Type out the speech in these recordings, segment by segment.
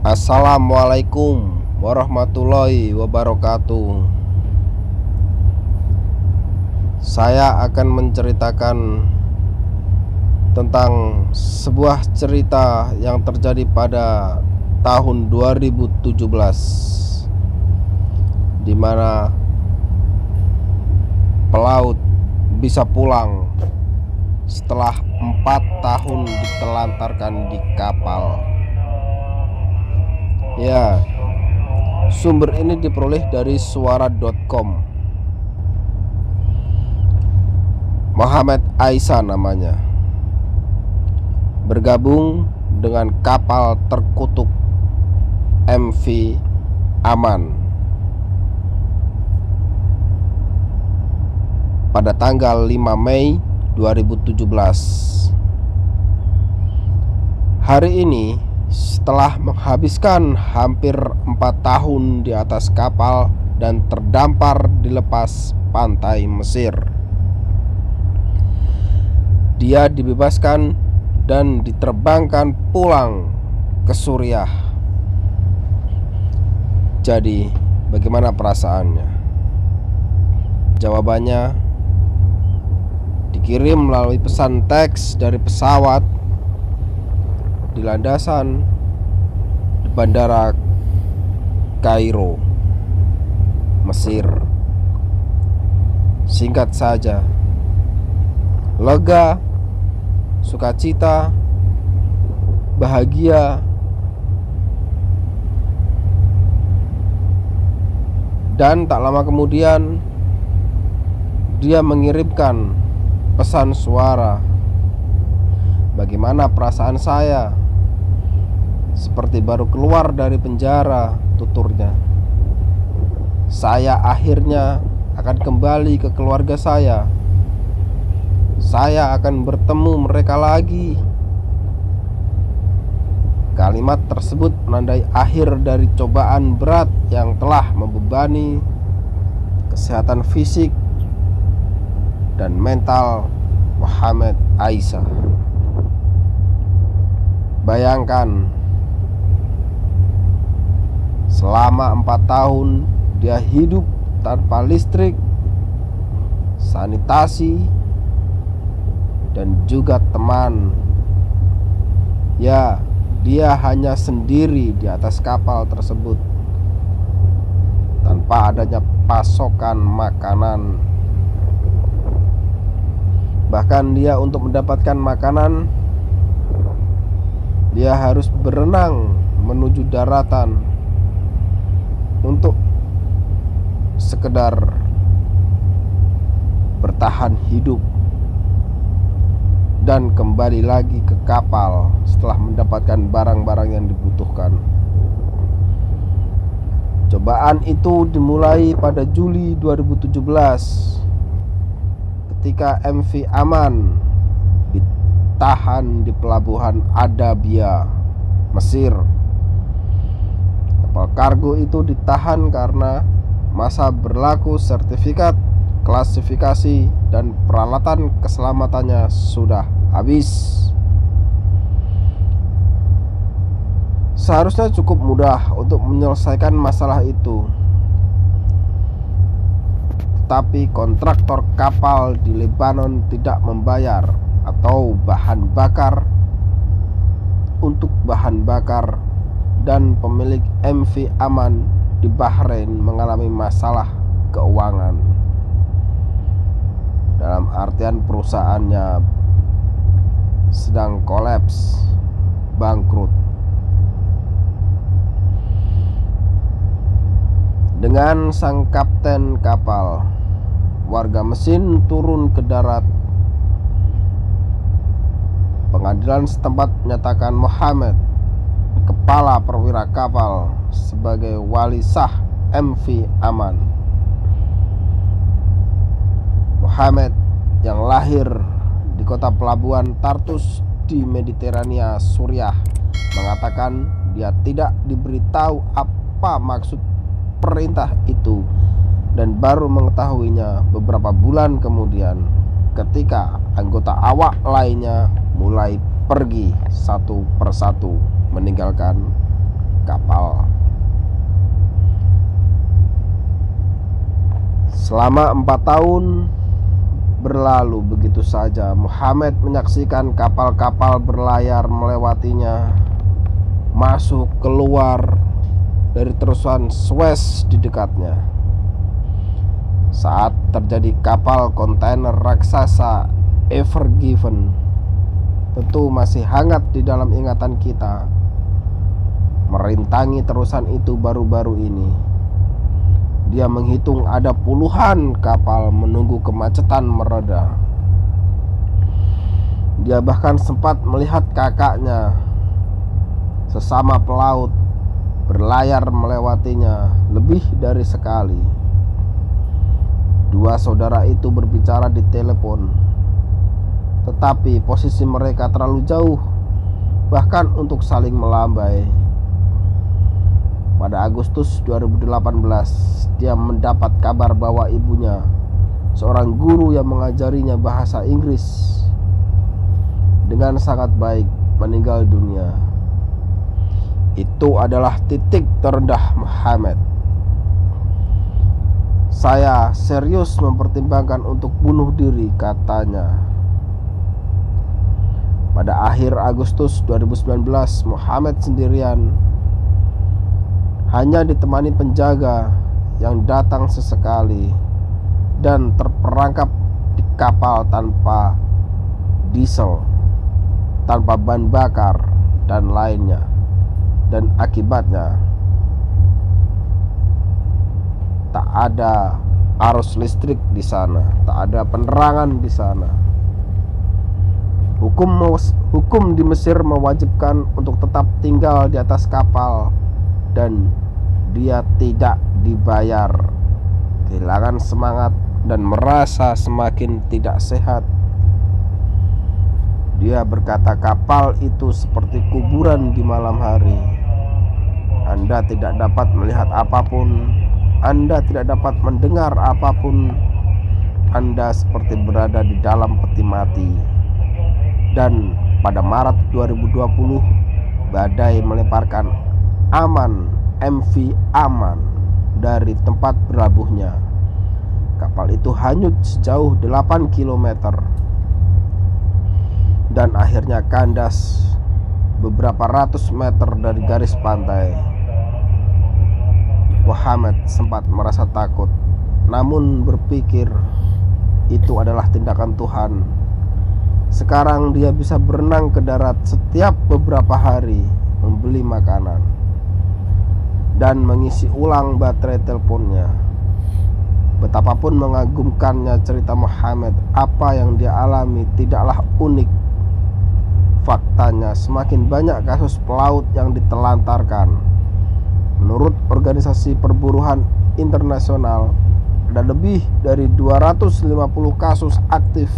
Assalamualaikum warahmatullahi wabarakatuh. Saya akan menceritakan tentang sebuah cerita yang terjadi pada tahun 2017, di mana pelaut bisa pulang setelah 4 tahun ditelantarkan di kapal. Ya, sumber ini diperoleh dari suara.com. Muhammad Aisyah namanya, bergabung dengan kapal terkutuk MV Aman pada tanggal 5 Mei 2017. Hari ini, setelah menghabiskan hampir 4 tahun di atas kapal dan terdampar di lepas pantai Mesir, dia dibebaskan dan diterbangkan pulang ke Suriah. Jadi, bagaimana perasaannya? Jawabannya dikirim melalui pesan teks dari pesawat di landasan di Bandara Kairo, Mesir. Singkat saja, lega, sukacita, bahagia, dan tak lama kemudian dia mengirimkan pesan suara. Bagaimana perasaan saya? Seperti baru keluar dari penjara, tuturnya. Saya akhirnya akan kembali ke keluarga saya. Saya akan bertemu mereka lagi. Kalimat tersebut menandai akhir dari cobaan berat yang telah membebani kesehatan fisik dan mental Muhammad Aisyah. Bayangkan, selama 4 tahun dia hidup tanpa listrik, sanitasi, dan juga teman. Ya, dia hanya sendiri di atas kapal tersebut, tanpa adanya pasokan makanan. Bahkan dia untuk mendapatkan makanan, dia harus berenang menuju daratan untuk sekedar bertahan hidup dan kembali lagi ke kapal setelah mendapatkan barang-barang yang dibutuhkan. Cobaan itu dimulai pada Juli 2017 ketika MV Aman ditahan di pelabuhan Adabia, Mesir. Kapal kargo itu ditahan karena masa berlaku sertifikat klasifikasi dan peralatan keselamatannya sudah habis. Seharusnya cukup mudah untuk menyelesaikan masalah itu, tetapi kontraktor kapal di Lebanon tidak membayar atau bahan bakar untuk bahan bakar, dan pemilik MV Aman di Bahrain mengalami masalah keuangan. Dalam artian perusahaannya sedang kolaps, bangkrut. Dengan sang kapten kapal, warga mesin turun ke darat. Pengadilan setempat menyatakan Muhammad, kepala perwira kapal, sebagai wali sah MV Aman. Muhammad yang lahir di kota pelabuhan Tartus di Mediterania, Suriah, mengatakan dia tidak diberitahu apa maksud perintah itu dan baru mengetahuinya beberapa bulan kemudian ketika anggota awak lainnya mulai pergi satu persatu meninggalkan kapal. Selama 4 tahun berlalu begitu saja. Muhammad menyaksikan kapal-kapal berlayar melewatinya, masuk keluar dari terusan Suez di dekatnya. Saat terjadi kapal kontainer raksasa Ever Given, tentu masih hangat di dalam ingatan kita, merintangi terusan itu baru-baru ini. Dia menghitung ada puluhan kapal menunggu kemacetan mereda. Dia bahkan sempat melihat kakaknya, sesama pelaut, berlayar melewatinya lebih dari sekali. Dua saudara itu berbicara di telepon, tetapi posisi mereka terlalu jauh, bahkan untuk saling melambai. Pada Agustus 2018, dia mendapat kabar bahwa ibunya, seorang guru yang mengajarinya bahasa Inggris dengan sangat baik, meninggal dunia. Itu adalah titik terendah Muhammad. Saya serius mempertimbangkan untuk bunuh diri, katanya. Pada akhir Agustus 2019, Muhammad sendirian, hanya ditemani penjaga yang datang sesekali, dan terperangkap di kapal tanpa diesel, tanpa bahan bakar, dan lainnya. Dan akibatnya tak ada arus listrik di sana, tak ada penerangan di sana. Hukum di Mesir mewajibkan untuk tetap tinggal di atas kapal, dan dia tidak dibayar. Kehilangan semangat dan merasa semakin tidak sehat. Dia berkata kapal itu seperti kuburan di malam hari. Anda tidak dapat melihat apapun, Anda tidak dapat mendengar apapun. Anda seperti berada di dalam peti mati. Dan pada Maret 2020, badai melemparkan MV Aman dari tempat berlabuhnya. Kapal itu hanyut sejauh 8 km dan akhirnya kandas beberapa ratus meter dari garis pantai. Muhammad sempat merasa takut, namun berpikir itu adalah tindakan Tuhan. Sekarang dia bisa berenang ke darat setiap beberapa hari, membeli makanan, dan mengisi ulang baterai teleponnya. Betapapun mengagumkannya cerita Muhammad, apa yang dia alami tidaklah unik. Faktanya, semakin banyak kasus pelaut yang ditelantarkan. Menurut Organisasi Perburuan Internasional, ada lebih dari 250 kasus aktif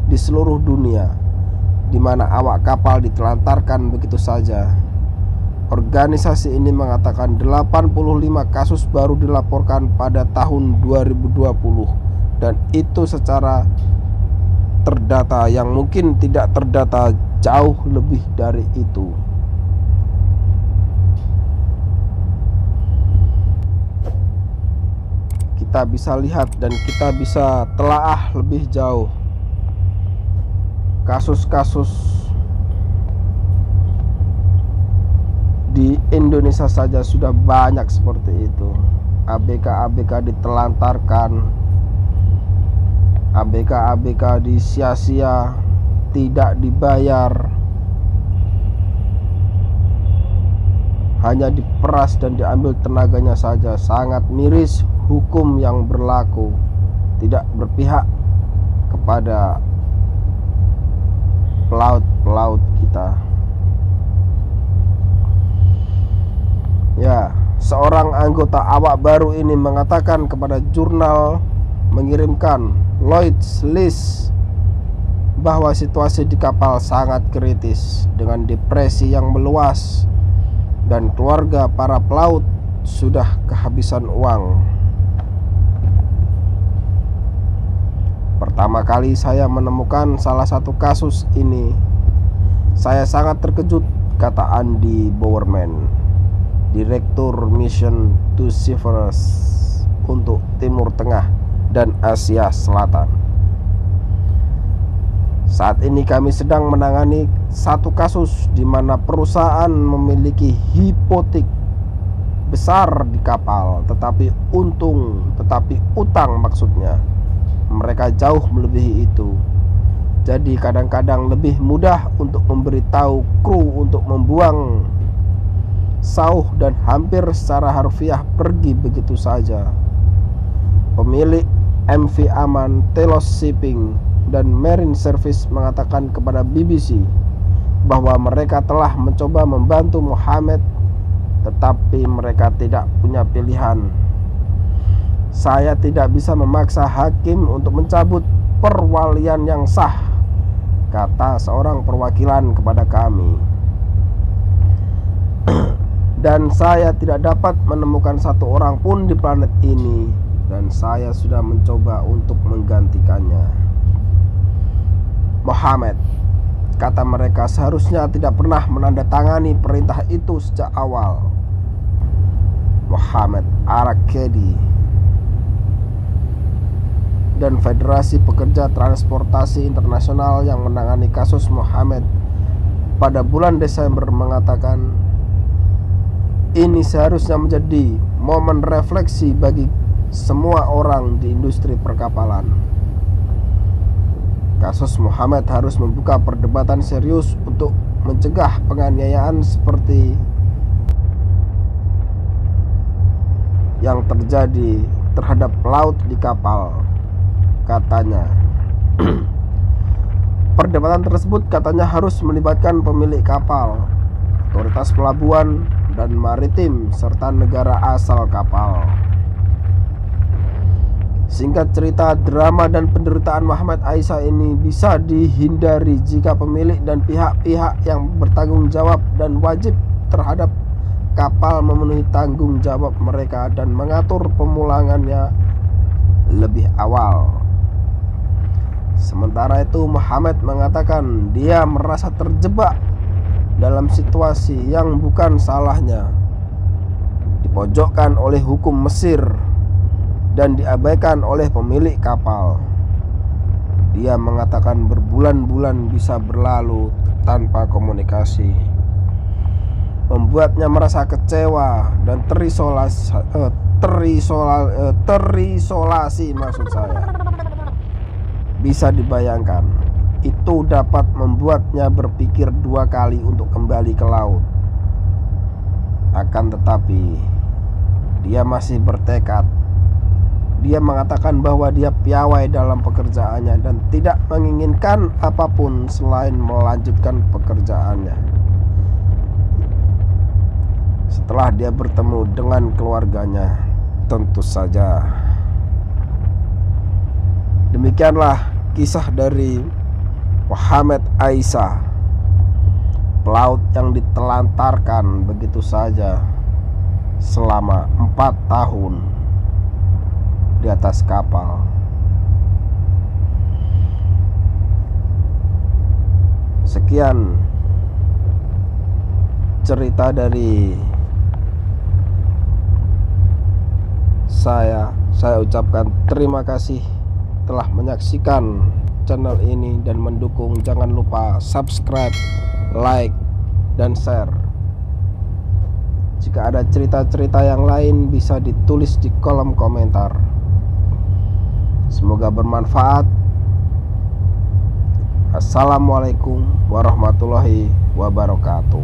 di seluruh dunia, di mana awak kapal ditelantarkan begitu saja. Organisasi ini mengatakan 85 kasus baru dilaporkan pada tahun 2020, dan itu secara terdata, yang mungkin tidak terdata jauh lebih dari itu. Kita bisa lihat dan kita bisa telaah lebih jauh kasus-kasus di Indonesia saja sudah banyak seperti itu. ABK-ABK ditelantarkan, ABK-ABK disia-sia, tidak dibayar, hanya diperas dan diambil tenaganya saja. Sangat miris hukum yang berlaku, tidak berpihak kepada pelaut-pelaut kita. Ya, seorang anggota awak baru ini mengatakan kepada jurnal mengirimkan Lloyd's List bahwa situasi di kapal sangat kritis dengan depresi yang meluas, dan keluarga para pelaut sudah kehabisan uang. Pertama kali saya menemukan salah satu kasus ini, saya sangat terkejut, kata Andy Bowerman. Direktur Mission to Cyprus untuk Timur Tengah dan Asia Selatan. Saat ini kami sedang menangani satu kasus di mana perusahaan memiliki hipotek besar di kapal, tetapi utang maksudnya. Mereka jauh melebihi itu. Jadi kadang-kadang lebih mudah untuk memberitahu kru untuk membuang sauh dan hampir secara harfiah pergi begitu saja. Pemilik MV Aman, Telos Shipping dan Marine Service mengatakan kepada BBC bahwa mereka telah mencoba membantu Mohammed, tetapi mereka tidak punya pilihan. Saya tidak bisa memaksa hakim untuk mencabut perwalian yang sah, kata seorang perwakilan kepada kami. Dan saya tidak dapat menemukan satu orang pun di planet ini, dan saya sudah mencoba untuk menggantikannya. Mohammed, kata mereka, seharusnya tidak pernah menandatangani perintah itu sejak awal. Mohammed Arakedi dan Federasi Pekerja Transportasi Internasional yang menangani kasus Mohammed pada bulan Desember mengatakan ini seharusnya menjadi momen refleksi bagi semua orang di industri perkapalan. Kasus Mohammed harus membuka perdebatan serius untuk mencegah penganiayaan seperti yang terjadi terhadap pelaut di kapal, katanya. Perdebatan tersebut katanya harus melibatkan pemilik kapal, otoritas pelabuhan dan maritim, serta negara asal kapal. Singkat cerita, drama dan penderitaan Mohammed Aisyah ini bisa dihindari jika pemilik dan pihak-pihak yang bertanggung jawab dan wajib terhadap kapal memenuhi tanggung jawab mereka dan mengatur pemulangannya lebih awal. Sementara itu, Mohammed mengatakan dia merasa terjebak dalam situasi yang bukan salahnya, dipojokkan oleh hukum Mesir dan diabaikan oleh pemilik kapal. Dia mengatakan berbulan-bulan bisa berlalu tanpa komunikasi, membuatnya merasa kecewa dan terisolasi maksud saya. Bisa dibayangkan, itu dapat membuatnya berpikir dua kali untuk kembali ke laut. Akan tetapi, dia masih bertekad. Dia mengatakan bahwa dia piawai dalam pekerjaannya dan tidak menginginkan apapun selain melanjutkan pekerjaannya. Setelah dia bertemu dengan keluarganya, tentu saja. Demikianlah kisah dari Mohammed Aisyah, pelaut yang ditelantarkan begitu saja selama 4 tahun di atas kapal. Sekian cerita dari saya ucapkan terima kasih telah menyaksikan channel ini dan mendukung. Jangan lupa subscribe, like, dan share. Jika ada cerita-cerita yang lain bisa ditulis di kolom komentar. Semoga bermanfaat. Assalamualaikum warahmatullahi wabarakatuh.